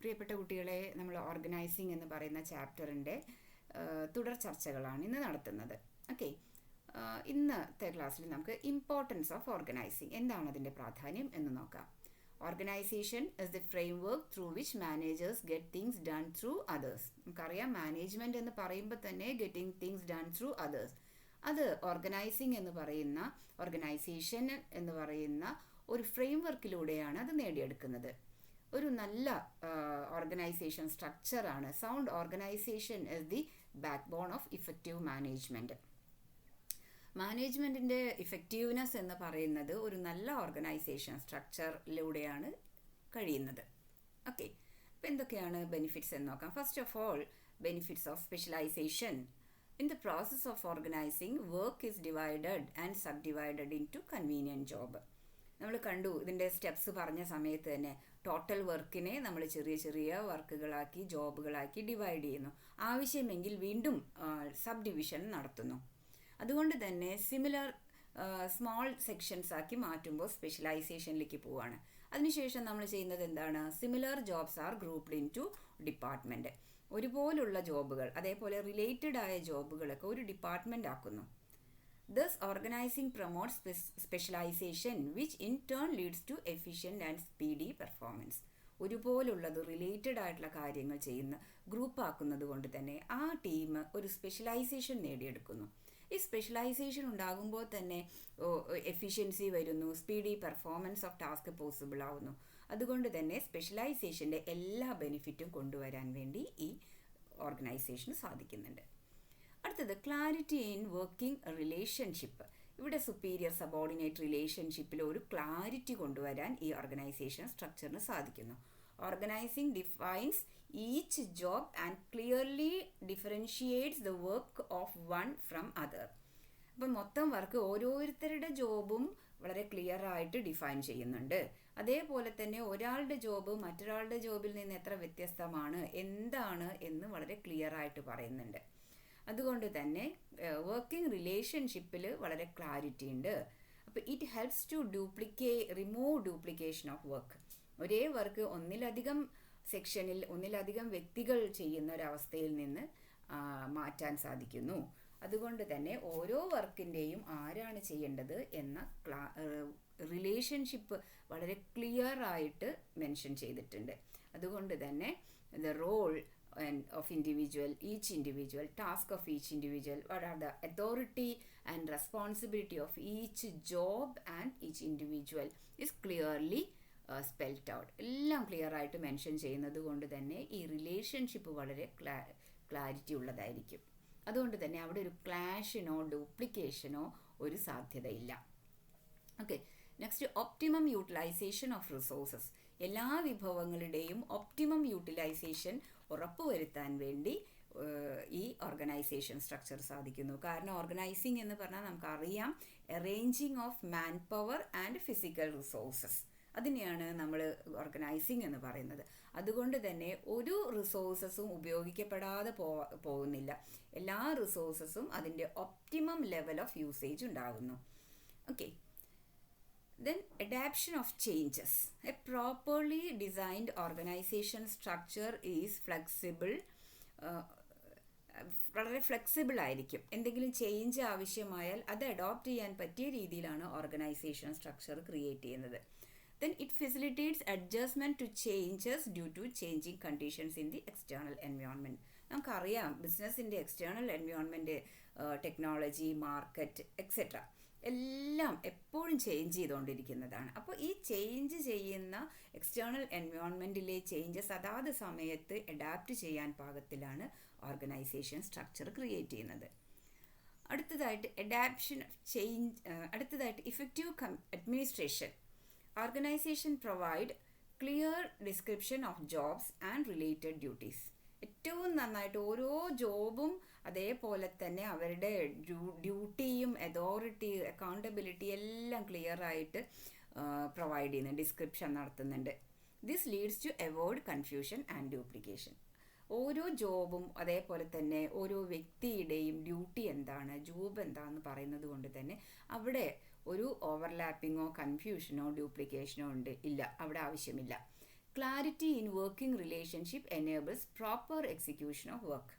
പ്രിയപ്പെട്ട കുട്ടികളെ, നമ്മൾ ഓർഗനൈസിങ് എന്ന് പറയുന്ന ചാപ്റ്ററിൻ്റെ തുടർ ചർച്ചകളാണ് ഇന്ന് നടത്തുന്നത്. ഓക്കെ, ഇന്നത്തെ ക്ലാസ്സിൽ നമുക്ക് ഇമ്പോർട്ടൻസ് ഓഫ് ഓർഗനൈസിങ്, എന്താണ് അതിൻ്റെ പ്രാധാന്യം എന്ന് നോക്കാം. Organisation is the framework through which managers get things done through others. നമുക്കറിയാം, മാനേജ്മെൻറ്റ് എന്ന് പറയുമ്പോൾ തന്നെ getting things done through others, അത് ഓർഗനൈസിങ് എന്ന് പറയുന്ന ഓർഗനൈസേഷൻ എന്ന് പറയുന്ന ഒരു ഫ്രെയിംവർക്കിലൂടെയാണ് അത് നേടിയെടുക്കുന്നത്. ഒരു നല്ല ഓർഗനൈസേഷൻ സ്ട്രക്ചറാണ്. Sound organisation is the back bone of effective management. മാനേജ്മെൻറ്റിൻ്റെ ഇഫക്റ്റീവ്നെസ് എന്ന് പറയുന്നത് ഒരു നല്ല ഓർഗനൈസേഷൻ സ്ട്രക്ചറിലൂടെയാണ് കഴിയുന്നത്. ഓക്കെ, അപ്പോൾ എന്തൊക്കെയാണ് ബെനിഫിറ്റ്സ് എന്ന് നോക്കാം. First of all, benefits of specialisation. In the process of organizing, work is divided and subdivided into convenient job. നമ്മൾ കണ്ടു, ഇതിൻ്റെ സ്റ്റെപ്സ് പറഞ്ഞ സമയത്ത് തന്നെ ടോട്ടൽ വർക്കിനെ നമ്മൾ ചെറിയ ചെറിയ വർക്കുകളാക്കി, ജോബുകളാക്കി ഡിവൈഡ് ചെയ്യുന്നു. ആവശ്യമെങ്കിൽ വീണ്ടും സബ് ഡിവിഷൻ നടത്തുന്നു. അതുകൊണ്ട് തന്നെ സിമിലർ സ്മോൾ സെക്ഷൻസ് ആക്കി മാറ്റുമ്പോൾ സ്പെഷ്യലൈസേഷനിലേക്ക് പോവുകയാണ്. അതിനുശേഷം നമ്മൾ ചെയ്യുന്നത് എന്താണ്? Similar jobs are grouped into department. ഒരുപോലുള്ള ജോബുകൾ, അതേപോലെ റിലേറ്റഡ് ആയ ജോബുകളൊക്കെ ഒരു ഡിപ്പാർട്ട്മെൻ്റ് ആക്കുന്നു. Thus, organizing promotes specialization, which in turn leads to efficient and speedy performance. ഒരുപോലുള്ളത് റിലേറ്റഡ് ആയിട്ടുള്ള കാര്യങ്ങൾ ചെയ്യുന്ന ഗ്രൂപ്പ് ആക്കുന്നത് കൊണ്ട് തന്നെ ആ ടീം ഒരു സ്പെഷ്യലൈസേഷൻ നേടിയെടുക്കുന്നു. ഈ സ്പെഷ്യലൈസേഷൻ ഉണ്ടാകുമ്പോൾ തന്നെ എഫിഷ്യൻസി വരുന്നു, speedy performance of task possible ആവുന്നു. അതുകൊണ്ട് തന്നെ സ്പെഷ്യലൈസേഷൻ്റെ എല്ലാ ബെനിഫിറ്റും കൊണ്ടുവരാൻ വേണ്ടി ഈ ഓർഗനൈസേഷന് സാധിക്കുന്നുണ്ട്. അടുത്തത്, ക്ലാരിറ്റി ഇൻ വർക്കിംഗ് റിലേഷൻഷിപ്പ്. ഇവിടെ സുപ്പീരിയർ സബോർഡിനേറ്റ് റിലേഷൻഷിപ്പിൽ ഒരു ക്ലാരിറ്റി കൊണ്ടുവരാൻ ഈ ഓർഗനൈസേഷൻ സ്ട്രക്ചറിന് സാധിക്കുന്നു. Organising defines each job and clearly differentiates the work of one from other. അപ്പം മൊത്തം വർക്ക് ഓരോരുത്തരുടെ ജോബും വളരെ ക്ലിയർ ആയിട്ട് ഡിഫൈൻ ചെയ്യുന്നുണ്ട്. അതേപോലെ തന്നെ ഒരാളുടെ ജോബ് മറ്റൊരാളുടെ ജോബിൽ നിന്ന് എത്ര വ്യത്യസ്തമാണ്, എന്താണ് എന്ന് വളരെ ക്ലിയർ ആയിട്ട് പറയുന്നുണ്ട്. അതുകൊണ്ട് തന്നെ വർക്കിംഗ് റിലേഷൻഷിപ്പിൽ വളരെ ക്ലാരിറ്റി ഉണ്ട്. അപ്പോൾ it helps to remove duplication of work. ഒരേ വർക്ക് ഒന്നിലധികം സെക്ഷനിൽ ഒന്നിലധികം വ്യക്തികൾ ചെയ്യുന്ന ഒരവസ്ഥയിൽ നിന്ന് മാറ്റാൻ സാധിക്കുന്നു. അതുകൊണ്ട് തന്നെ ഓരോ വർക്കിൻ്റെയും ആരാണ് ചെയ്യേണ്ടത് എന്ന റിലേഷൻഷിപ്പ് വളരെ ക്ലിയർ ആയിട്ട് മെൻഷൻ ചെയ്തിട്ടുണ്ട്. അതുകൊണ്ട് തന്നെ the role of each individual, task of each individual, what are the authority and responsibility of each job and each individual is clearly spelled out. എല്ലാം ക്ലിയർ ആയിട്ട് മെൻഷൻ ചെയ്യുന്നത് കൊണ്ട് തന്നെ ഈ റിലേഷൻഷിപ്പ് വളരെ ക്ലാരിറ്റി ഉള്ളതായിരിക്കും. അതുകൊണ്ട് തന്നെ അവിടെ ഒരു ക്ലാഷിനോ ഡ്യൂപ്ലിക്കേഷനോ ഒരു സാധ്യതയില്ല. Okay, next, optimum utilisation of resources. എല്ലാ വിഭവങ്ങളുടെയും ഒപ്റ്റിമം യൂട്ടിലൈസേഷൻ ഉറപ്പുവരുത്താൻ വേണ്ടി ഈ ഓർഗനൈസേഷൻ സ്ട്രക്ചർ സാധിക്കുന്നു. കാരണം ഓർഗനൈസിങ് എന്ന് പറഞ്ഞാൽ നമുക്കറിയാം, arranging of man power and physical resources, അതിനെയാണ് നമ്മൾ ഓർഗനൈസിങ് എന്ന് പറയുന്നത്. അതുകൊണ്ട് തന്നെ ഒരു റിസോഴ്സസും ഉപയോഗിക്കപ്പെടാതെ പോകുന്നില്ല. എല്ലാ റിസോഴ്സസും അതിൻ്റെ ഒപ്റ്റിമം ലെവൽ ഓഫ് യൂസേജ് ഉണ്ടാകുന്നു. Okay, then adaptation of changes. A properly designed organization structure is flexible. വളരെ ഫ്ലെക്സിബിൾ ആയിരിക്കും. എന്തെങ്കിലും ചേഞ്ച് ആവശ്യമായാൽ അത് അഡോപ്റ്റ് ചെയ്യാൻ പറ്റിയ രീതിയിലാണ് ഓർഗനൈസേഷൻ സ്ട്രക്ചർ ക്രിയേറ്റ് ചെയ്യുന്നത്. Then it facilitates adjustment to changes due to changing conditions in the external environment. നമുക്കറിയാം, ബിസിനസ്സിൻ്റെ external environment, technology, market etcetera എല്ലാം എപ്പോഴും ചേഞ്ച് ചെയ്തുകൊണ്ടിരിക്കുന്നതാണ്. അപ്പോൾ ഈ ചേഞ്ച് ചെയ്യുന്ന എക്സ്റ്റേണൽ എൻവയോൺമെൻറ്റിലെ ചേഞ്ചസ് അതാത് സമയത്ത് അഡാപ്റ്റ് ചെയ്യാൻ പാകത്തിലാണ് ഓർഗനൈസേഷൻ സ്ട്രക്ചർ ക്രിയേറ്റ് ചെയ്യുന്നത്. അടുത്തതായിട്ട് അടുത്തതായിട്ട് effective administration. Organisation provide clear description of jobs and related duties. ഏറ്റവും നന്നായിട്ട് ഓരോ ജോബും അതേപോലെ തന്നെ അവരുടെ ഡ്യൂട്ടിയും അതോറിറ്റി അക്കൗണ്ടബിലിറ്റി എല്ലാം ക്ലിയർ ആയിട്ട് പ്രൊവൈഡ് ചെയ്യുന്നു, ഡിസ്ക്രിപ്ഷൻ നടത്തുന്നുണ്ട്. This leads to avoid confusion and duplication. ഓരോ ജോബും അതേപോലെ തന്നെ ഓരോ വ്യക്തിയുടെയും ഡ്യൂട്ടി എന്താണ്, ജോബ് എന്താണെന്ന് പറയുന്നത് കൊണ്ട് തന്നെ അവിടെ ഒരു ഓവർലാപ്പിങ്ങോ കൺഫ്യൂഷനോ ഡ്യൂപ്ലിക്കേഷനോ ഇല്ല, അവിടെ ആവശ്യമില്ല. Clarity in working relationship enables proper execution of work.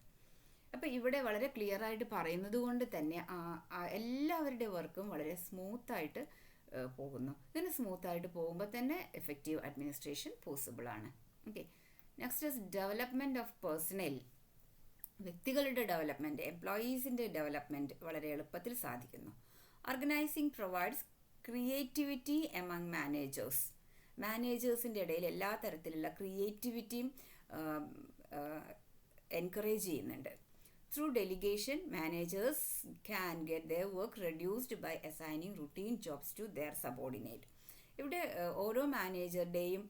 അപ്പോൾ ഇവിടെ വളരെ ക്ലിയർ ആയിട്ട് പറയുന്നത് കൊണ്ട് തന്നെ എല്ലാവരുടെ വർക്കും വളരെ സ്മൂത്തായിട്ട് പോകുന്നു. ഇങ്ങനെ സ്മൂത്തായിട്ട് പോകുമ്പോൾ തന്നെ എഫക്റ്റീവ് അഡ്മിനിസ്ട്രേഷൻ പോസിബിൾ ആണ്. Okay, next is development of personnel. വ്യക്തികളുടെ ഡെവലപ്മെൻറ്റ്, എംപ്ലോയീസിൻ്റെ ഡെവലപ്മെൻറ്റ് വളരെ എളുപ്പത്തിൽ സാധിക്കുന്നു. Organising provides creativity among managers. മാനേജേഴ്സിൻ്റെ ഇടയിൽ എല്ലാ തരത്തിലുള്ള ക്രിയേറ്റിവിറ്റിയും എൻകറേജ് ചെയ്യുന്നുണ്ട്. Through delegation managers can get their work reduced by assigning routine jobs to their subordinate. ഇവിടെ ഓരോ മാനേജറുടെയും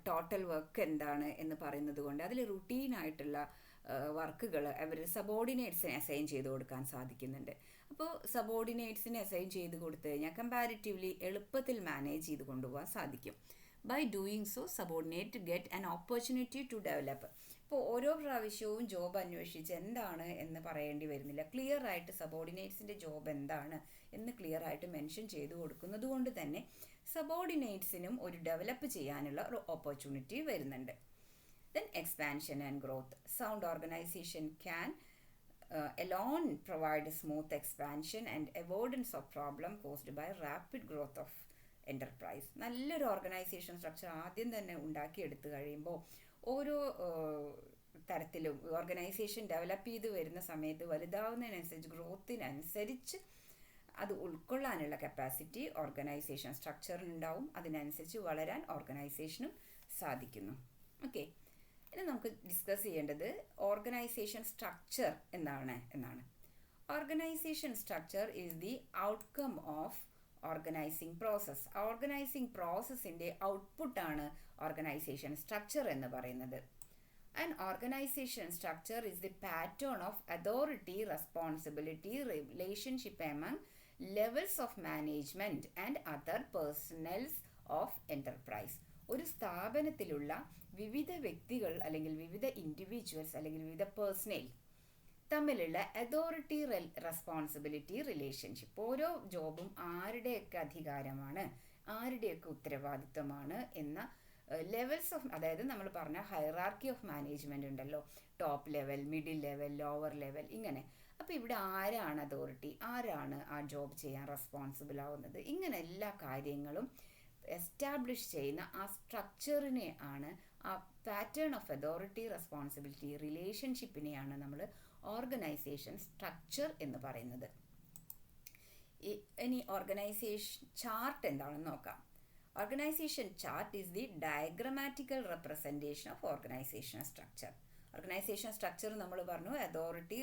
ടോട്ടൽ വർക്ക് എന്താണ് എന്ന് പറയുന്നത് കൊണ്ട് അതിൽ റുട്ടീനായിട്ടുള്ള വർക്കുകൾ അവർ സബോർഡിനേറ്റ്സിന് അസൈൻ ചെയ്ത് കൊടുക്കാൻ സാധിക്കുന്നുണ്ട്. അപ്പോൾ സബോർഡിനേറ്റ്സിന് അസൈൻ ചെയ്ത് കൊടുത്തു കഴിഞ്ഞാൽ കമ്പാരിറ്റീവ്ലി എളുപ്പത്തിൽ മാനേജ് ചെയ്ത് കൊണ്ടുപോകാൻ സാധിക്കും. By doing so subordinate get an opportunity to develop. ഇപ്പോൾ ഓരോ പ്രാവശ്യവും ജോബ് അന്വേഷിച്ച് എന്താണ് എന്ന് പറയേണ്ടി വരുന്നില്ല. ക്ലിയർ ആയിട്ട് സബോർഡിനേറ്റ്സിൻ്റെ ജോബ് എന്താണ് എന്ന് ക്ലിയർ ആയിട്ട് മെൻഷൻ ചെയ്ത് കൊടുക്കുന്നത് കൊണ്ട് തന്നെ സബോർഡിനേറ്റ്സിനും ഒരു ഡെവലപ്പ് ചെയ്യാനുള്ള ഒരു ഓപ്പർച്യൂണിറ്റി വരുന്നുണ്ട്. Then expansion and growth. Sound organization can alone provide smooth expansion and avoidance of problem caused by rapid growth of enterprise. നല്ലൊരു ഓർഗനൈസേഷൻ സ്ട്രക്ചർ ആദ്യം തന്നെ ഉണ്ടാക്കിയെടുത്ത് കഴിയുമ്പോൾ ഓരോ തരത്തിലും ഓർഗനൈസേഷൻ ഡെവലപ്പ് ചെയ്ത് വരുന്ന സമയത്ത് വലുതാവുന്നതിനനുസരിച്ച് ഗ്രോത്തിനനുസരിച്ച് അത് ഉൾക്കൊള്ളാനുള്ള കപ്പാസിറ്റി ഓർഗനൈസേഷൻ സ്ട്രക്ചറിനുണ്ടാവും. അതിനനുസരിച്ച് വളരാൻ ഓർഗനൈസേഷനും സാധിക്കുന്നു. ഓക്കെ, ഇനി നമുക്ക് ഡിസ്കസ് ചെയ്യേണ്ടത് ഓർഗനൈസേഷൻ സ്ട്രക്ചർ എന്നാണ്. Organisation structure is the outcome of organising process. ഓർഗനൈസിങ് പ്രോസസ്സിൻ്റെ ഔട്ട്പുട്ടാണ് ഓർഗനൈസേഷൻ സ്ട്രക്ചർ എന്ന് പറയുന്നത്. And organisation structure is the pattern of authority, responsibility, relationship among levels of management and other personnels of enterprise. ഒരു സ്ഥാപനത്തിലുള്ള വിവിധ വ്യക്തികൾ അല്ലെങ്കിൽ വിവിധ ഇൻഡിവിജ്വൽസ് അല്ലെങ്കിൽ വിവിധ പേഴ്സണൽ തമ്മിലുള്ള അതോറിറ്റി, റെസ്പോൺസിബിലിറ്റി, റിലേഷൻഷിപ്പ്. ഓരോ ജോബും ആരുടെയൊക്കെ അധികാരമാണ്, ആരുടെയൊക്കെ ഉത്തരവാദിത്വമാണ് എന്ന ലെവൽസ് ഓഫ്, അതായത് നമ്മൾ പറഞ്ഞ ഹൈറാർക്കി ഓഫ് മാനേജ്മെൻ്റ് ഉണ്ടല്ലോ, top level, middle level, lower level, ഇങ്ങനെ. അപ്പോൾ ഇവിടെ ആരാണ് അതോറിറ്റി, ആരാണ് ആ ജോബ് ചെയ്യാൻ റെസ്പോൺസിബിൾ ആവുന്നത്, ഇങ്ങനെ എല്ലാ കാര്യങ്ങളും എസ്റ്റാബ്ലിഷ് ചെയ്യുന്ന ആ സ്ട്രക്ചറിനെ ആണ്, ആ പാറ്റേൺ ഓഫ് അതോറിറ്റി, റെസ്പോൺസിബിലിറ്റി, റിലേഷൻഷിപ്പിനെയാണ് നമ്മൾ ഓർഗനൈസേഷൻ സ്ട്രക്ചർ എന്ന് പറയുന്നത്. ഇനി ഓർഗനൈസേഷൻ ചാർട്ട് എന്താണെന്ന് നോക്കാം. Organisation chart is the diagrammatical representation of organisation structure. Organisation structure നമ്മൾ പറഞ്ഞു അതോറിറ്റി,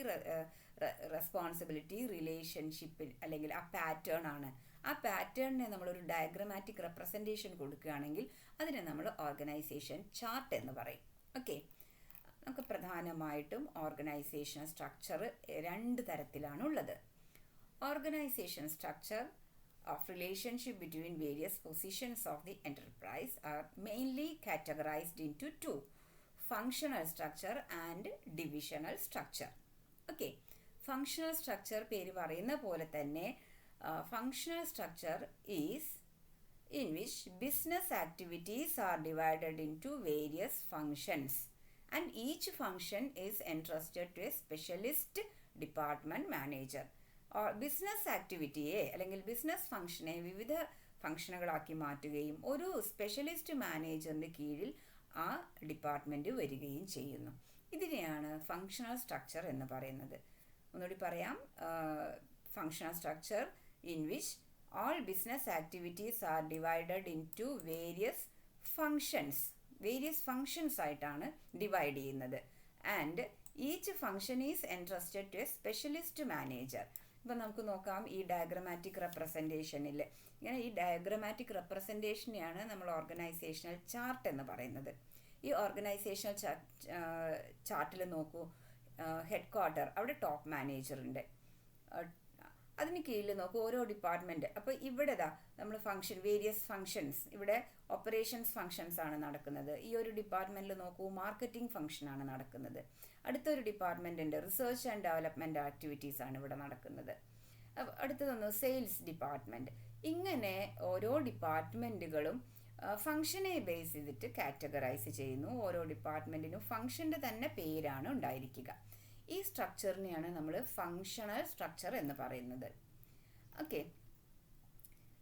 റെസ്പോൺസിബിലിറ്റി, റിലേഷൻഷിപ്പ് അല്ലെങ്കിൽ ആ പാറ്റേൺ ആണ്. ആ പാറ്റേണിനെ നമ്മളൊരു ഡയഗ്രമാറ്റിക് റെപ്രസെൻറ്റേഷൻ കൊടുക്കുകയാണെങ്കിൽ അതിനെ നമ്മൾ ഓർഗനൈസേഷൻ ചാർട്ട് എന്ന് പറയും. ഓക്കെ, നമുക്ക് പ്രധാനമായിട്ടും ഓർഗനൈസേഷൻ സ്ട്രക്ചർ രണ്ട് തരത്തിലാണ് ഉള്ളത്. Organisation structure of relationship between various positions of the enterprise are mainly categorized into two: functional structure and divisional structure. Okay, functional structure പേര് പറയുന്ന പോലെ തന്നെ functional structure is in which business activities are divided into various functions and each function is entrusted to a specialist department manager. Business ആക്ടിവിറ്റിയെ അല്ലെങ്കിൽ business ഫംഗ്ഷനെ വിവിധ ഫംഗ്ഷനുകളാക്കി മാറ്റുകയും ഒരു സ്പെഷ്യലിസ്റ്റ് മാനേജറിൻ്റെ കീഴിൽ ആ ഡിപ്പാർട്ട്മെൻറ്റ് വരികയും ചെയ്യുന്നു. ഇതിനെയാണ് ഫങ്ഷണൽ സ്ട്രക്ചർ എന്ന് പറയുന്നത്. ഒന്നുകൂടി പറയാം, functional structure in which all business activities are divided into various functions ആയിട്ടാണ് ഡിവൈഡ് ചെയ്യുന്നത്. And each function is entrusted to a specialist manager. ഇപ്പം നമുക്ക് നോക്കാം ഈ ഡയഗ്രമാറ്റിക് റെപ്രസെൻറ്റേഷനിൽ, ഇങ്ങനെ ഈ ഡയഗ്രമാറ്റിക് റെപ്രസെൻറ്റേഷനെയാണ് നമ്മൾ ഓർഗനൈസേഷണൽ ചാർട്ട് എന്ന് പറയുന്നത്. ഈ ഓർഗനൈസേഷണൽ ചാർട്ടിൽ നോക്കൂ, ഹെഡ് ക്വാർട്ടർ, അവിടെ ടോപ്പ് മാനേജർ ഉണ്ട്. അതിന് കീഴിൽ നോക്കൂ ഓരോ ഡിപ്പാർട്ട്മെൻറ്റ്. അപ്പോൾ ഇവിടെ നമ്മൾ വേരിയസ് ഫങ്ഷൻസ്, ഇവിടെ ഓപ്പറേഷൻസ് ഫങ്ഷൻസ് ആണ് നടക്കുന്നത്. ഈ ഒരു ഡിപ്പാർട്ട്മെൻറ്റിൽ നോക്കൂ മാർക്കറ്റിംഗ് ഫങ്ഷനാണ് നടക്കുന്നത്. അടുത്തൊരു ഡിപ്പാർട്ട്മെൻ്റ് ഉണ്ട്, റിസർച്ച് ആൻഡ് ഡെവലപ്മെൻറ്റ് ആക്ടിവിറ്റീസ് ആണ് ഇവിടെ നടക്കുന്നത്. അടുത്തതൊന്ന് സെയിൽസ് ഡിപ്പാർട്ട്മെൻറ്റ്. ഇങ്ങനെ ഓരോ ഡിപ്പാർട്ട്മെൻറ്റുകളും ഫംഗ്ഷനെ ബേസ് ചെയ്തിട്ട് കാറ്റഗറൈസ് ചെയ്യുന്നു. ഓരോ ഡിപ്പാർട്ട്മെൻറ്റിനും ഫംഗ്ഷൻ്റെ തന്നെ പേരാണ് ഉണ്ടായിരിക്കുക. ഈ സ്ട്രക്ചറിനെയാണ് നമ്മൾ ഫങ്ഷണൽ സ്ട്രക്ചർ എന്ന് പറയുന്നത്. ഓക്കെ,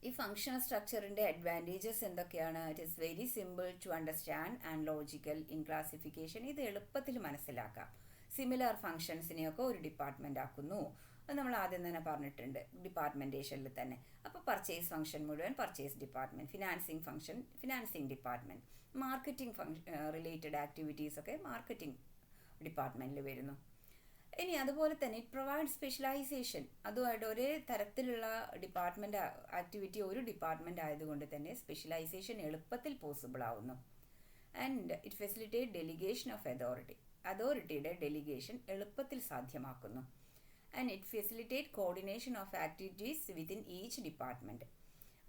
ഈ ഫങ്ഷണൽ സ്ട്രക്ചറിൻ്റെ അഡ്വാൻറ്റേജസ് എന്തൊക്കെയാണ്? It is very simple to understand and logical in classification. ഇത് എളുപ്പത്തിൽ മനസ്സിലാക്കാം. സിമിലർ ഫങ്ഷൻസിനെയൊക്കെ ഒരു ഡിപ്പാർട്ട്മെൻ്റ് ആക്കുന്നു. അത് നമ്മൾ ആദ്യം തന്നെ പറഞ്ഞിട്ടുണ്ട് ഡിപ്പാർട്ട്മെൻറ്റേഷനിൽ തന്നെ. അപ്പോൾ പർച്ചേസ് ഫംഗ്ഷൻ മുഴുവൻ purchase department, financing function financing department, marketing related activities ഒക്കെ മാർക്കറ്റിംഗ് ഡിപ്പാർട്ട്മെൻറ്റിൽ വരുന്നു. ഇനി അതുപോലെ തന്നെ ഇറ്റ് പ്രൊവൈഡ് സ്പെഷ്യലൈസേഷൻ. അതുമായിട്ട് ഒരേ തരത്തിലുള്ള ഡിപ്പാർട്ട്മെൻറ്റ് ആക്ടിവിറ്റി ഒരു ഡിപ്പാർട്ട്മെൻറ്റ് ആയതുകൊണ്ട് തന്നെ സ്പെഷ്യലൈസേഷൻ എളുപ്പത്തിൽ പോസിബിൾ ആവുന്നു. And it facilitate delegation of അതോറിറ്റിയുടെ ഡെലിഗേഷൻ എളുപ്പത്തിൽ സാധ്യമാക്കുന്നു. And it facilitate coordination of activities within each department.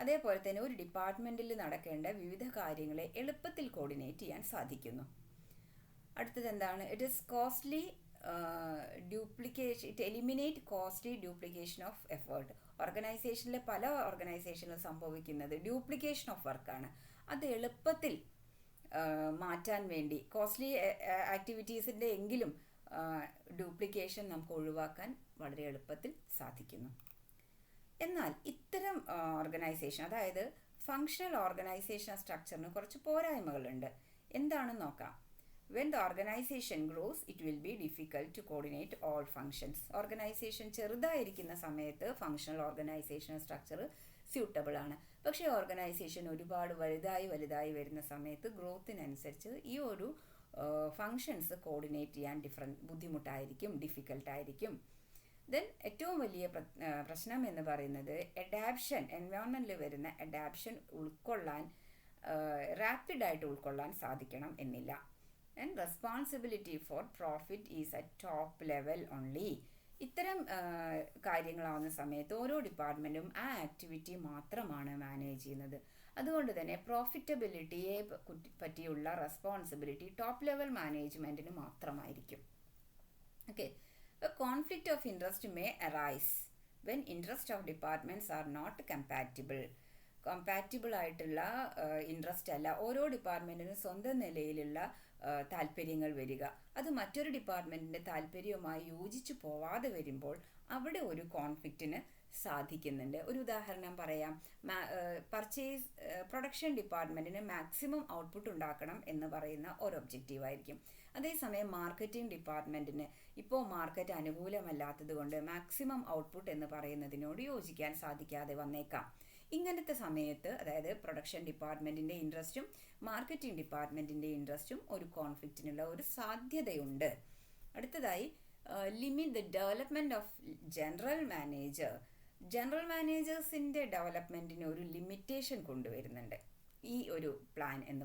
അതേപോലെ തന്നെ ഒരു ഡിപ്പാർട്ട്മെൻറ്റിൽ നടക്കേണ്ട വിവിധ കാര്യങ്ങളെ എളുപ്പത്തിൽ കോർഡിനേറ്റ് ചെയ്യാൻ സാധിക്കുന്നു. അടുത്തത് എന്താണ്? It is costly duplication. It eliminate costly duplication of effort. ഓർഗനൈസേഷനിലെ പല ഓർഗനൈസേഷനിലും സംഭവിക്കുന്നത് ഡ്യൂപ്ലിക്കേഷൻ ഓഫ് വർക്കാണ്. അത് എളുപ്പത്തിൽ മാറ്റാൻ വേണ്ടി കോസ്റ്റ്ലി ആക്ടിവിറ്റീസിൻ്റെ എങ്കിലും ഡ്യൂപ്ലിക്കേഷൻ നമുക്ക് ഒഴിവാക്കാൻ വളരെ എളുപ്പത്തിൽ സാധിക്കുന്നു. എന്നാൽ ഇത്തരം ഓർഗനൈസേഷൻ, അതായത് ഫങ്ഷണൽ ഓർഗനൈസേഷൻ സ്ട്രക്ചറിന് കുറച്ച് പോരായ്മകളുണ്ട്. എന്താണെന്ന് നോക്കാം. When the organization grows, it will be difficult to coordinate all functions. Organisation ചെറുതായിരിക്കുന്ന സമയത്ത് ഫങ്ഷണൽ ഓർഗനൈസേഷൻ സ്ട്രക്ചർ സ്യൂട്ടബിൾ ആണ്. പക്ഷേ ഓർഗനൈസേഷൻ ഒരുപാട് വലുതായി വരുന്ന സമയത്ത് ഗ്രോത്തിനനുസരിച്ച് ഈ ഒരു ഫങ്ഷൻസ് കോർഡിനേറ്റ് ചെയ്യാൻ ബുദ്ധിമുട്ടായിരിക്കും, ഡിഫിക്കൽട്ടായിരിക്കും. ദെൻ ഏറ്റവും വലിയ പ്രശ്നം എന്ന് പറയുന്നത് അഡാപ്ഷൻ, എൻവയോൺമെൻറ്റിൽ വരുന്ന അഡാപ്ഷൻ റാപ്പിഡായിട്ട് ഉൾക്കൊള്ളാൻ സാധിക്കണം എന്നില്ല. And responsibility for profit is at top level only. ഇത്തരം കാര്യങ്ങളാവുന്ന സമയത്ത് ഓരോ ഡിപ്പാർട്ട്മെൻറ്റും ആ ആക്ടിവിറ്റി മാത്രമാണ് മാനേജ് ചെയ്യുന്നത്. അതുകൊണ്ട് തന്നെ പ്രോഫിറ്റബിലിറ്റിയെ പറ്റിയുള്ള റെസ്പോൺസിബിലിറ്റി ടോപ്പ് ലെവൽ മാനേജ്മെൻറ്റിന് മാത്രമായിരിക്കും. Okay, a conflict of interest may arise when interest of departments are not compatible ആയിട്ടുള്ള ഇൻട്രസ്റ്റ് അല്ല ഓരോ ഡിപ്പാർട്ട്മെൻറ്റിനും സ്വന്തം നിലയിലുള്ള താല്പര്യങ്ങൾ വരിക. അത് മറ്റൊരു ഡിപ്പാർട്ട്മെൻറ്റിൻ്റെ താല്പര്യവുമായി യോജിച്ചു പോവാതെ വരുമ്പോൾ അവിടെ ഒരു കോൺഫ്ലിക്റ്റിന് സാധിക്കുന്നുണ്ട്. ഒരു ഉദാഹരണം പറയാം. പ്രൊഡക്ഷൻ ഡിപ്പാർട്ട്മെൻറ്റിന് മാക്സിമം ഔട്ട്പുട്ട് ഉണ്ടാക്കണം എന്ന് പറയുന്ന ഒരു ഒബ്ജക്റ്റീവായിരിക്കും. അതേസമയം മാർക്കറ്റിംഗ് ഡിപ്പാർട്ട്മെൻറ്റിന് ഇപ്പോൾ മാർക്കറ്റ് അനുകൂലമല്ലാത്തത് കൊണ്ട് മാക്സിമം ഔട്ട്പുട്ട് എന്ന് പറയുന്നതിനോട് യോജിക്കാൻ സാധിക്കാതെ വന്നേക്കാം. ഇങ്ങനത്തെ സമയത്ത്, അതായത് പ്രൊഡക്ഷൻ ഡിപ്പാർട്ട്മെൻറ്റിൻ്റെ ഇൻട്രസ്റ്റും മാർക്കറ്റിംഗ് ഡിപ്പാർട്ട്മെൻറ്റിൻ്റെ ഇൻട്രസ്റ്റും ഒരു കോൺഫ്ലിക്റ്റിനുള്ള ഒരു സാധ്യതയുണ്ട്. അടുത്തതായി limit the development of general മാനേജേഴ്സിൻ്റെ ഡെവലപ്മെൻറ്റിന് ഒരു ലിമിറ്റേഷൻ കൊണ്ടുവരുന്നുണ്ട് ഈ ഒരു പ്ലാൻ എന്ന് പറയുന്നത്.